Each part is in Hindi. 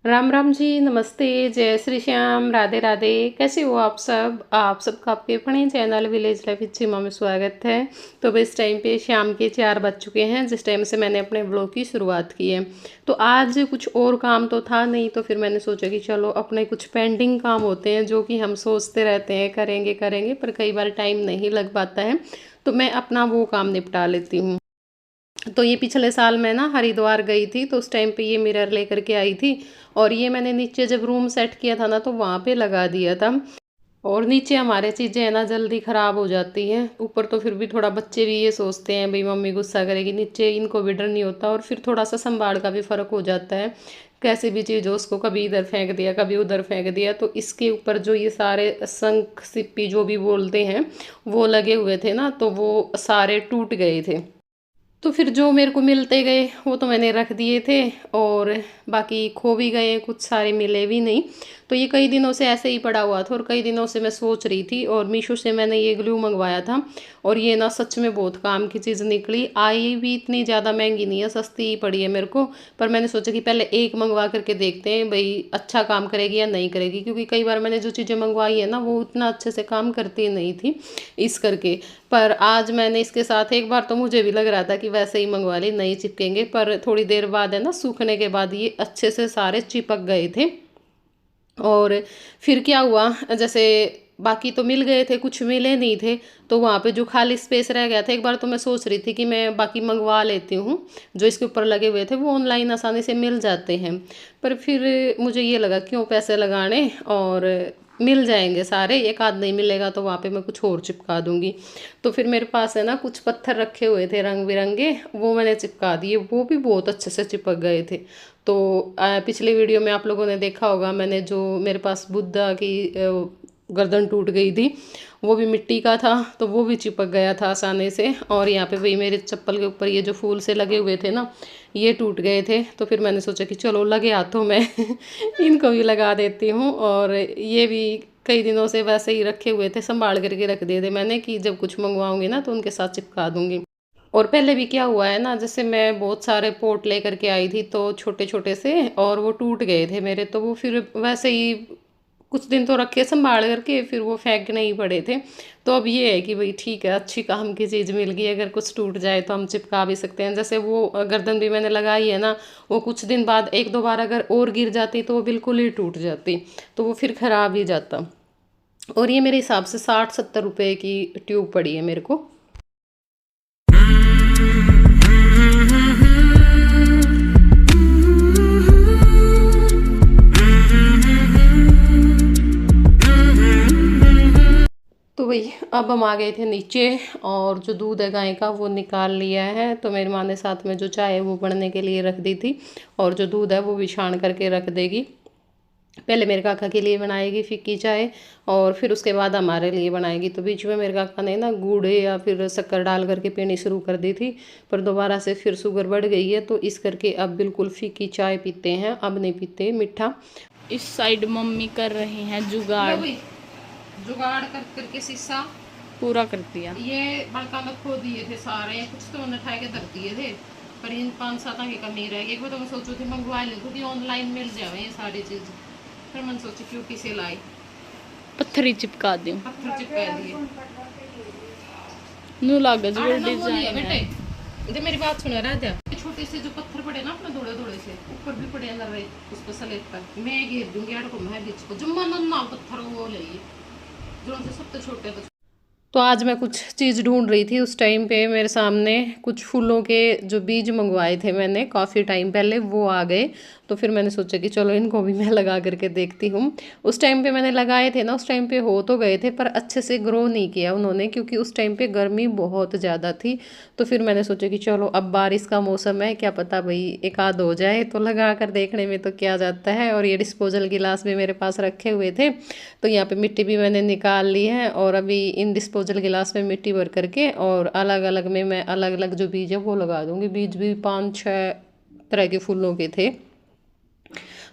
राम राम जी, नमस्ते, जय श्री श्याम, राधे राधे। कैसे हो आप सब? आप सबका आपके अपने चैनल विलेज लाइफ जिमा में स्वागत है। तो बस इस टाइम पे शाम के 4 बज चुके हैं जिस टाइम से मैंने अपने व्लॉग की शुरुआत की है। तो आज कुछ और काम तो था नहीं, तो फिर मैंने सोचा कि चलो अपने कुछ पेंडिंग काम होते हैं जो कि हम सोचते रहते हैं करेंगे करेंगे, पर कई बार टाइम नहीं लग पाता है, तो मैं अपना वो काम निपटा लेती हूँ। तो ये पिछले साल मैं ना हरिद्वार गई थी, तो उस टाइम पे ये मिरर लेकर के आई थी। और ये मैंने नीचे जब रूम सेट किया था ना, तो वहाँ पे लगा दिया था। और नीचे हमारे चीज़ें है ना जल्दी ख़राब हो जाती हैं, ऊपर तो फिर भी थोड़ा बच्चे भी ये सोचते हैं भाई मम्मी गुस्सा करेगी, नीचे इनको भी डर नहीं होता, और फिर थोड़ा सा संभाल का भी फ़र्क हो जाता है। कैसे भी चीज़ हो, उसको कभी इधर फेंक दिया कभी उधर फेंक दिया, तो इसके ऊपर जो ये सारे शंख सिप्पी जो भी बोलते हैं वो लगे हुए थे ना, तो वो सारे टूट गए थे। तो फिर जो मेरे को मिलते गए वो तो मैंने रख दिए थे, और बाकी खो भी गए, कुछ सारे मिले भी नहीं। तो ये कई दिनों से ऐसे ही पड़ा हुआ था, और कई दिनों से मैं सोच रही थी, और मीशो से मैंने ये ग्लू मंगवाया था। और ये ना सच में बहुत काम की चीज़ निकली। आई भी इतनी ज़्यादा महंगी नहीं है, सस्ती ही पड़ी है मेरे को। पर मैंने सोचा कि पहले एक मंगवा करके देखते हैं भाई अच्छा काम करेगी या नहीं करेगी, क्योंकि कई बार मैंने जो चीज़ें मंगवाई है ना वो उतना अच्छे से काम करती नहीं थी, इस करके। पर आज मैंने इसके साथ एक बार तो मुझे भी लग रहा था कि वैसे ही मंगवा ली, नहीं चिपकेंगे, पर थोड़ी देर बाद है ना सूखने के बाद ये अच्छे से सारे चिपक गए थे। और फिर क्या हुआ, जैसे बाकी तो मिल गए थे, कुछ मिले नहीं थे, तो वहाँ पे जो खाली स्पेस रह गया था, एक बार तो मैं सोच रही थी कि मैं बाकी मंगवा लेती हूँ, जो इसके ऊपर लगे हुए थे वो ऑनलाइन आसानी से मिल जाते हैं। पर फिर मुझे ये लगा क्यों पैसे लगाने, और मिल जाएंगे सारे, एक आध नहीं मिलेगा तो वहाँ पे मैं कुछ और चिपका दूंगी। तो फिर मेरे पास है ना कुछ पत्थर रखे हुए थे रंग बिरंगे, वो मैंने चिपका दिए, वो भी बहुत अच्छे से चिपक गए थे। तो पिछली वीडियो में आप लोगों ने देखा होगा, मैंने जो मेरे पास बुद्धा की गर्दन टूट गई थी, वो भी मिट्टी का था, तो वो भी चिपक गया था आसानी से। और यहाँ पे वही मेरे चप्पल के ऊपर ये जो फूल से लगे हुए थे ना, ये टूट गए थे। तो फिर मैंने सोचा कि चलो लगे हाथों में इनको भी लगा देती हूँ। और ये भी कई दिनों से वैसे ही रखे हुए थे, संभाल करके रख दिए थे मैंने कि जब कुछ मंगवाऊंगी ना तो उनके साथ चिपका दूंगी। और पहले भी क्या हुआ है ना, जैसे मैं बहुत सारे पोट लेकर के आई थी तो छोटे छोटे से, और वो टूट गए थे मेरे, तो वो फिर वैसे ही कुछ दिन तो रखे संभाल करके, फिर वो फेंकने ही पड़े थे। तो अब ये है कि भाई ठीक है, अच्छी काम की चीज़ मिल गई, अगर कुछ टूट जाए तो हम चिपका भी सकते हैं। जैसे वो गर्दन भी मैंने लगाई है ना, वो कुछ दिन बाद एक दो बार अगर और गिर जाती तो वो बिल्कुल ही टूट जाती, तो वो फिर ख़राब ही जाता। और ये मेरे हिसाब से 60-70 रुपए की ट्यूब पड़ी है मेरे को। तो वही अब हम आ गए थे नीचे, और जो दूध है गाय का वो निकाल लिया है। तो मेरी माँ ने साथ में जो चाय है वो बनने के लिए रख दी थी, और जो दूध है वो भी छान करके रख देगी। पहले मेरे काका के लिए बनाएगी फीकी चाय, और फिर उसके बाद हमारे लिए बनाएगी। तो बीच में मेरे काका ने ना गुड़ या फिर शक्कर डाल करके पीनी शुरू कर दी थी, पर दोबारा से फिर शुगर बढ़ गई है, तो इस करके अब बिल्कुल फीकी चाय पीते हैं, अब नहीं पीते मीठा। इस साइड मम्मी कर रही हैं जुगाड़। जुगाड़ कर करके शीशा पूरा कर दिया। ये बर्तन तो खो दिए थे सारे, कुछ तो उन्हें उठा के धर दिए थे, पर इन 5-7 की कमी रह गई। एक बार तो मैं सोचू थी मंगवा ले, क्योंकि ऑनलाइन मिल जाए ये सारी चीज़। फिर मैंने सोची क्यों किसे लाई, पत्थर ही चिपका दूं। पत्थर चिपका दिए। नु लागत जो आड़े ना बोलिए डिजाइन है। बेटे, मेरी बात सुनो राजा, छोटे से जो पत्थर पड़े ना अपने थोड़े थोड़े से ऊपर भी पड़े अंदर रहे, उस पर सलेट पर मैं घेर दूंगी आड़ को, मैं बीच को जुम्मा ना पत्थर वो ले जो उनसे सब तो छोटे। तो आज मैं कुछ चीज़ ढूंढ रही थी, उस टाइम पे मेरे सामने कुछ फूलों के जो बीज मंगवाए थे मैंने काफ़ी टाइम पहले, वो आ गए। तो फिर मैंने सोचा कि चलो इनको भी मैं लगा करके देखती हूँ। उस टाइम पे मैंने लगाए थे ना, उस टाइम पे हो तो गए थे, पर अच्छे से ग्रो नहीं किया उन्होंने, क्योंकि उस टाइम पे गर्मी बहुत ज़्यादा थी। तो फिर मैंने सोचा कि चलो अब बारिश का मौसम है, क्या पता भाई एक आध हो जाए, तो लगा कर देखने में तो क्या जाता है। और ये डिस्पोजल गिलास भी मेरे पास रखे हुए थे, तो यहाँ पे मिट्टी भी मैंने निकाल ली है, और अभी इन डिस्पोजल गिलास में मिट्टी भर करके और अलग अलग में मैं अलग अलग जो बीज है वो लगा दूंगी। बीज भी 5-6 तरह के फूलों के थे,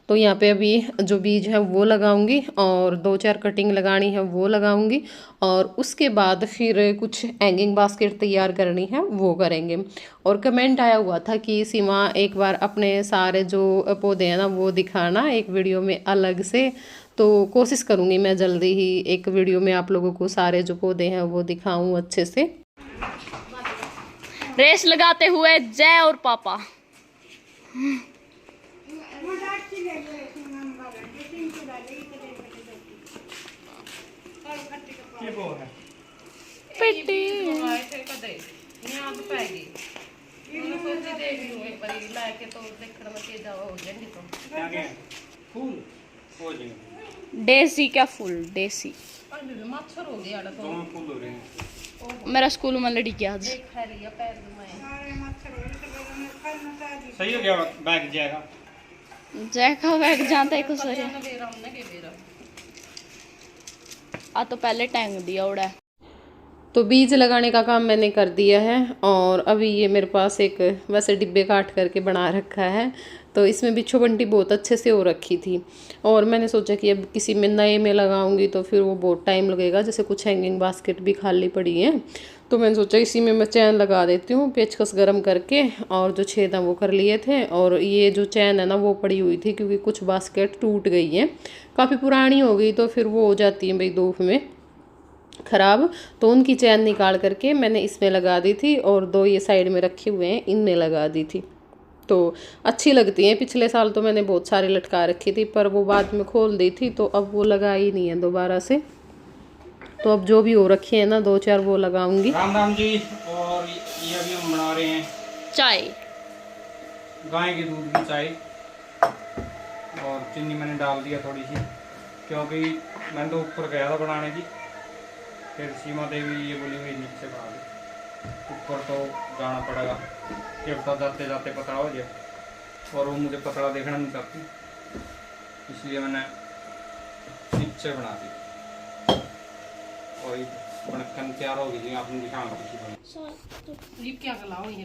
तो यहाँ पे अभी जो बीज है वो लगाऊंगी और 2-4 कटिंग लगानी है वो लगाऊंगी, और उसके बाद फिर कुछ हैंगिंग बास्केट तैयार करनी है वो करेंगे। और कमेंट आया हुआ था कि सीमा एक बार अपने सारे जो पौधे हैं ना वो दिखाना एक वीडियो में अलग से, तो कोशिश करूँगी मैं जल्दी ही एक वीडियो में आप लोगों को सारे जो पौधे हैं वो दिखाऊँ अच्छे से। रेस लगाते हुए जय और पापा। पेटी देसी क्या फूल देसी। मेरा स्कूल में लड़ी गया आज। सही हो गया, बैग जाएगा। जैका बैग जानता है कुछ आ तो पहले टैंक दिया उड़ा। तो बीज लगाने का काम मैंने कर दिया है, और अभी ये मेरे पास एक वैसे डिब्बे काट करके बना रखा है, तो इसमें बिच्छू बंटी बहुत अच्छे से हो रखी थी। और मैंने सोचा कि अब किसी में नए में लगाऊंगी तो फिर वो बहुत टाइम लगेगा, जैसे कुछ हैंगिंग बास्केट भी खाली पड़ी हैं, तो मैंने सोचा इसी में मैं चैन लगा देती हूँ पेचकस गर्म करके, और जो छेद हैं वो कर लिए थे। और ये जो चैन है ना वो पड़ी हुई थी क्योंकि कुछ बास्केट टूट गई हैं, काफ़ी पुरानी हो गई, तो फिर वो हो जाती है भाई धूप में ख़राब, तो उनकी चैन निकाल करके मैंने इसमें लगा दी थी, और 2 ये साइड में रखे हुए हैं इनमें लगा दी थी, तो अच्छी लगती हैं। पिछले साल तो मैंने बहुत सारी लटका रखी थी पर वो बाद में खोल दी थी, तो अब वो लगा ही नहीं है दोबारा से। तो अब जो भी हो रखी है ना 2-4 वो लगाऊंगी। राम राम जी। और ये अभी हम बना रहे हैं चाय, गाय के दूध की चाय, और चीनी मैंने डाल दिया थोड़ी सी, क्योंकि मैंने तो ऊपर गया था बनाने की, फिर सीमा देवी ये बोली हुई नीचे बना दे, ऊपर तो जाना पड़ेगा, क्या पता जाते जाते पतला हो जाए, और वो मुझे पतला देखना नहीं चाहती, इसलिए मैंने नीचे बना दी। और ये बनकर तैयार होगी जी, आपने दिखाऊंगा। क्या गलाओ ये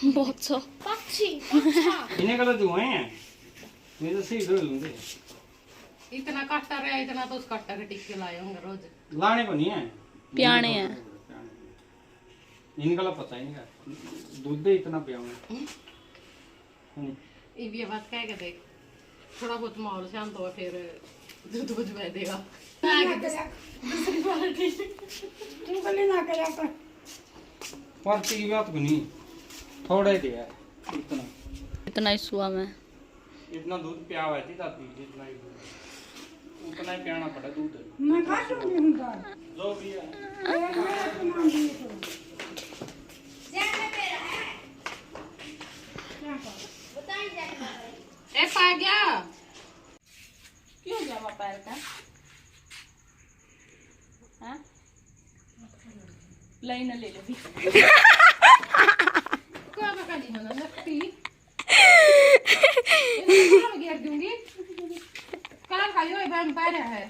बहुत सो इन्हें गलत हुए हैं, मैं तो सही कर लूंगे। इतना काटा रहा, इतना तो उस काटा के टिक्के लाए होंगे रोज, लाने को नहीं है, प्याने हैं। इनका पता ही नहीं, दूध दे इतना पियाऊंगा। ये भी बात कह के देख, थोड़ा बहुत माहौल शांत हुआ फिर दूध कुछ बह देगा। पर्ची की बात को नहीं, थोड़ा ही दिया इतना, इतना ही सुआ में इतना दूध पिया हुआ थी ताती, इतना ही उतना ही पियाना पड़ा दूध, जो भी है। आ गया क्यों जामा पैर का लाइन ले ले भी क्या बका दी ना लगती इतना गिर दूंगी, कल खाली हो बन पा रहा है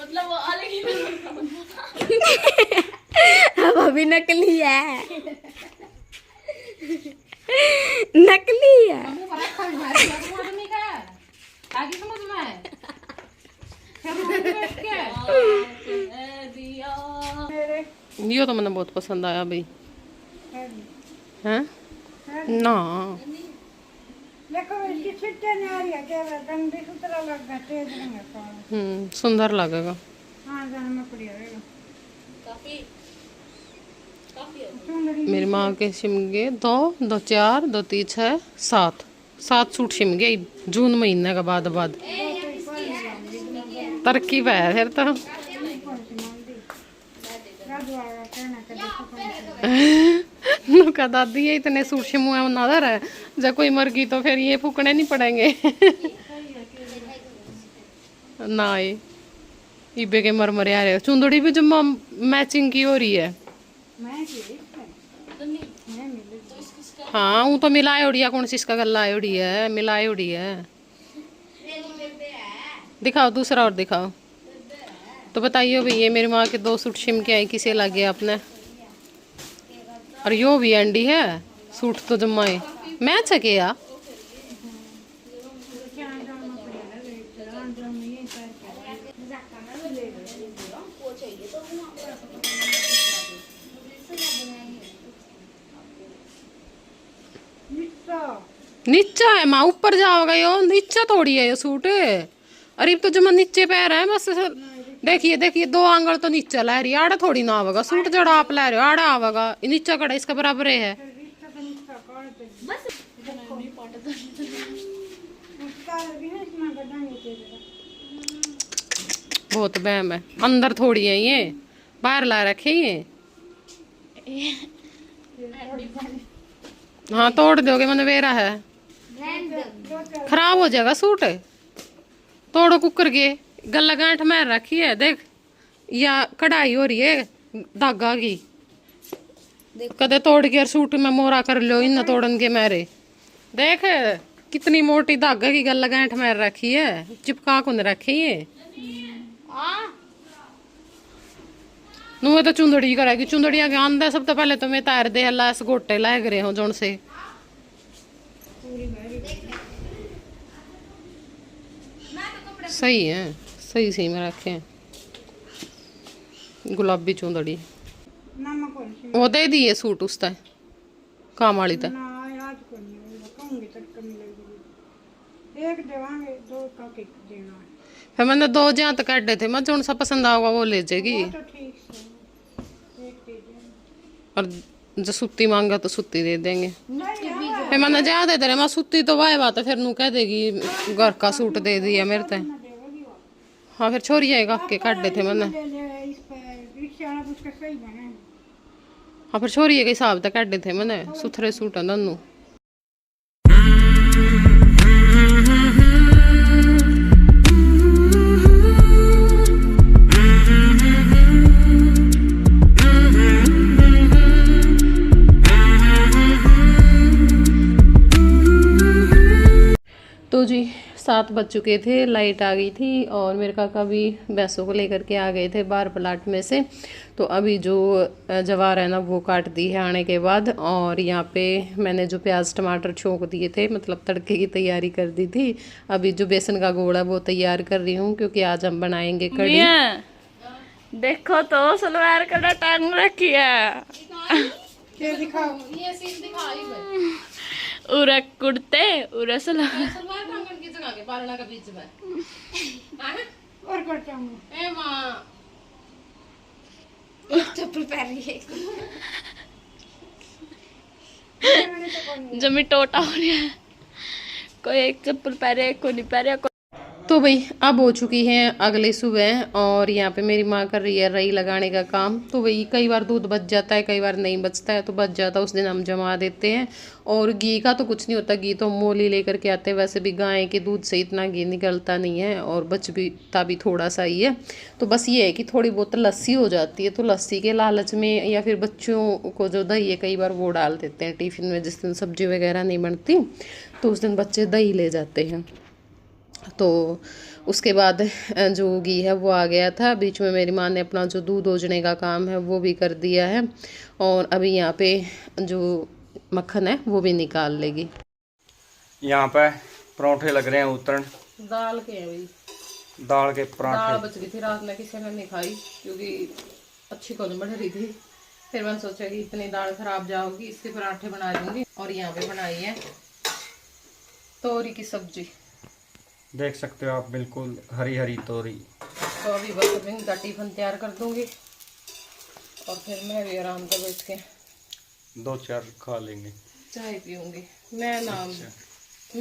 मतलब वो अलग ही अब अभी नकली है, नकली है। मम्मी बड़ा खाली मार आदमी का आगे समझ में ये तो मैंने बहुत पसंद आया भाई, हैं ना सुंदर लगेगा। मेरी माँ के शिमगे 2 4 2 3 6 7 सूट शिमगे जून महीने का बाद तरकीब है फिर तो। नुका दादी है इतने सूट शिमुआ नादर है, जब कोई मर गई तो फिर ये फूकने नहीं पड़ेंगे। ना ये इबे के मर मरे आ रहे चुंदड़ी भी जो मैचिंग की हो रही है। हाँ वो तो मिलाए उड़ी है, कौन सी इसका गला उड़ी है, मिलाए उड़ी है। दिखाओ दूसरा और दिखाओ तो बताइए भाई। ये मेरी माँ के 2 सूट शिम के आई, किसे लगे आपने? और यो भी एंडी है सूट तो जमाए मैच है क्या। नीचा है माँ ऊपर जाओगे यो नीचा थोड़ी है यो सूट। अरे तो जमा नीचे पैर है बस। देखिए देखिए 2 आंगल तो नीचा ला रही आड़ा थोड़ी ना आवेगा सूट जड़ा आप ला रहे हो आड़ा आवेगा नीचा कड़ा इसका बराबर है। बहुत बहम है अंदर थोड़ी है ये बाहर ला रखे ये। हाँ तोड़ दोगे मैंने वेरा है खराब हो जाएगा सूट। तोड़ो कुकर के गला गांठ मार रखी है देख या कढ़ाई हो रही है धागा की कदे तोड़ के सूट में मोरा कर लो इन तोड़न के मेरे देख कितनी मोटी धागा की गला गांठ मार रखी है चिपका कुन रखी है। नुए तो चुंदड़ी करेगी चुंदड़िया के आंदा सब तो पहले तो मैं तार दे लास गोटे लाग रहे हो जोन से। सही है सही में रखे हैं गुलाबी चुंदड़ी वो दे दिए सूट उसता काम वाली था। फिर मैंने 2 जहाँ तक काटे थे मैं जो सा पसंद आएगा वो ले जाएगी और जो सूती मांगा तो सूती दे देंगे। फिर मैंने जहाँ दे रहे मैं सूती तो वाह बात है फिर नू कह देगी घर का सूट दे दिया मेरे ते। हाँ फिर छोरी आएगा के काटे थे मैंने। हाँ फिर छोरी के हिसाब तक काटे थे मैंने सुथरे सूट है दोनों। तो जी 7 बज चुके थे लाइट आ गई थी और मेरे काका भी भैंसों को लेकर के आ गए थे बाहर प्लाट में से। तो अभी जो जवार है ना वो काट दी है आने के बाद और यहाँ पे मैंने जो प्याज टमाटर छोंक दिए थे मतलब तड़के की तैयारी कर दी थी। अभी जो बेसन का गोला वो तैयार कर रही हूँ क्योंकि आज हम बनाएंगे कढ़ी। देखो तो सलवार कड़ा टांग रखी है उरा कुर्ते उरा सलवार पालना का बीच में और करता हूँ ए माँ चप्पल पहन रही है जमी टोटा हो रहा है कोई एक चप्पल पहने कोई नहीं पहने। तो भाई अब हो चुकी है अगली सुबह और यहाँ पे मेरी माँ कर रही है रई लगाने का काम। तो भाई कई बार दूध बच जाता है कई बार नहीं बचता है तो बच जाता है उस दिन हम जमा देते हैं। और घी का तो कुछ नहीं होता घी तो मोल ही लेकर के आते हैं। वैसे भी गाय के दूध से इतना घी निकलता नहीं है और बचता भी थोड़ा सा ही है। तो बस ये है कि थोड़ी बहुत लस्सी हो जाती है तो लस्सी के लालच में या फिर बच्चों को जो दही है कई बार वो डाल देते हैं टिफ़िन में जिस दिन सब्जी वगैरह नहीं बनती तो उस दिन बच्चे दही ले जाते हैं। तो उसके बाद जो घी है वो आ गया था। बीच में मेरी माँ ने अपना जो दूध ओजने का काम है वो भी कर दिया है और अभी यहाँ पे जो मक्खन है वो भी निकाल लेगी। यहाँ पे पराठे लग रहे हैं उतरन दाल के हैं भाई दाल के पराठे। दाल बच गई थी रात में किसी ने नहीं खाई क्योंकि अच्छी को नहीं बढ़ रही थी। फिर मैंने सोचा कि इतनी दाल खराब जाओगी इसके पराठे बना लूँगी और यहाँ पे बनाई है तोरी की सब्जी देख सकते हो आप बिल्कुल हरी हरी तोरी। तो अभी बस इनका टिफिन तैयार कर दूंगी और फिर मैं भी आराम से बैठ के 2-4 खा लेंगे चाय पीऊंगी। मैं नाम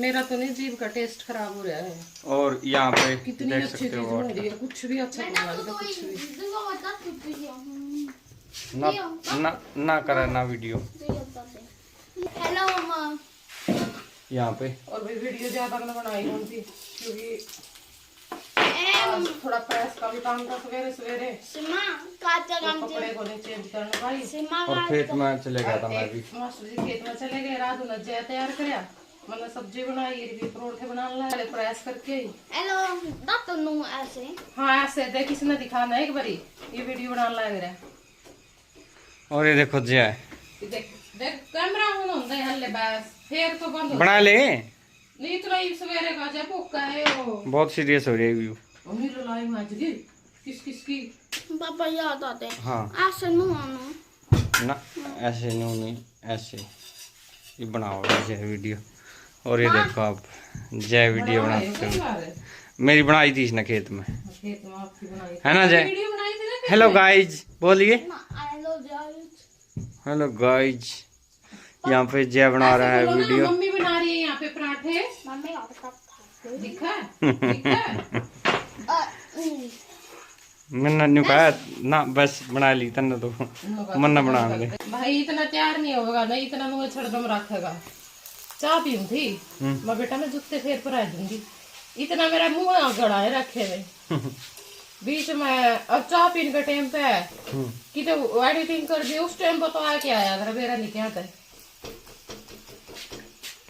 मेरा तो नहीं जीभ का टेस्ट खराब हो रहा है। और यहाँ पे कितनी देख अच्छी सकते चीज हो बन रही है कुछ भी अच्छा नहीं लगता कुछ भी ना करे ना वीडियो हेलो मम्मा यहाँ पे। और भाई वीडियो ज्यादा ना बनाई होती क्योंकि आज थोड़ा प्रेस का भी काम था सवेरे सवेरे कपड़े को नहीं चेंज करना भाई। और खेत में चले गया था मैं भी मास्टर जी खेत में चले गए रात ने जय तैयार करया मैंने सब्जी बनाई भी परोठे बनाने लगे प्रेस करके। हेलो ना तो नो ऐसे हाँ ऐसे देख किसने दिखाना है एक बारी ये वीडियो बनाने लग रहा है। और ये देखो जय देख ले बस, फिर तो बंद हो बना ले। नहीं तो नहीं सवेरे का जा भूखा है वो। बहुत सीरियस हो रही है व्यू। मम्मी लड़ाई माज गई किस किस की। पापा याद आते हैं। हाँ ऐसे नहीं आना। ना, ऐसे नहीं, ऐसे ये बनाओ जय वीडियो। और ये देखो आप जय वीडियो बनाते हो। मेरी बनाई थी इसने खेत में, खेत में आपकी बनाई है ना जय? वीडियो बनाई थी ना। हेलो गाइज बोलिए। हेलो जाइज। हेलो गाइज, यहाँ पे जय बना रहा है वीडियो। मम्मी बना रही है यहाँ पे पराठे। मम्मी आप कब खाते दिखा दिखा। मैंने नहीं कहा ना, बस बना ली तन्ने तो मन्ना बना ले। भाई इतना तैयार नहीं होगा ना, इतना मुझे छड़दम रखेगा। चाय पीऊं थी मैं, बेटा मैं जूते फेर पर आ दूंगी। इतना मेरा मुंह गड़ा है रखे हुए बीच में। अब चाय पीने के टाइम पे कि तो एडिटिंग कर दी, उस टाइम पर तो आके आया अगर मेरा नहीं क्या था।